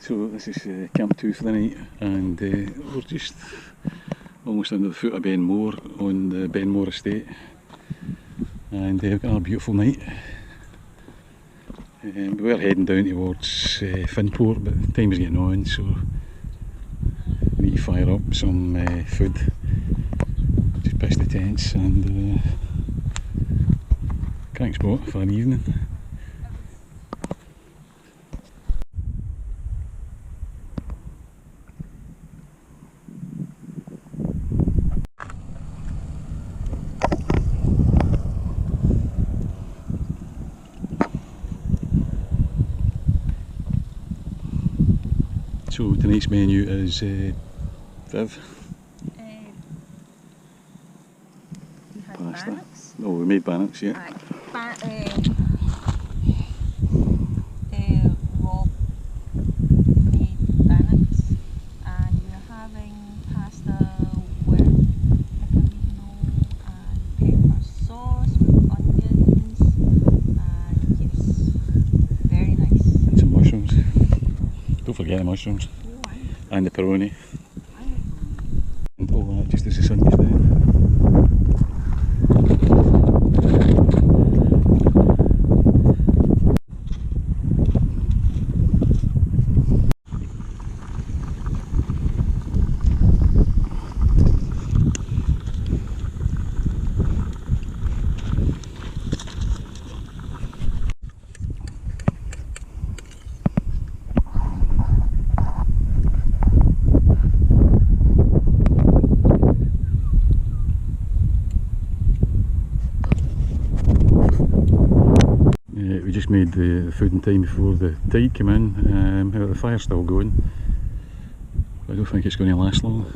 So this is camp 2 for the night, and we're just almost under the foot of Benmore on the Benmore estate, and we've got another beautiful night. We were heading down towards Fionnphort, but time is getting on, so we need to fire up some food. Just pitch the tents and crank spot for an evening. So tonight's menu is Viv. We had Pasta. bannocks. No, we made bannocks, yeah. Rob made bannocks, and we're having pasta with pecorino and pepper sauce with onions, and yes, very nice. And some mushrooms. Don't forget the mushrooms. Oh, And the pepperoni. I know. And all that just as the sun gets down. We just made the food in time before the tide came in. The fire's still going, but I don't think it's going to last long.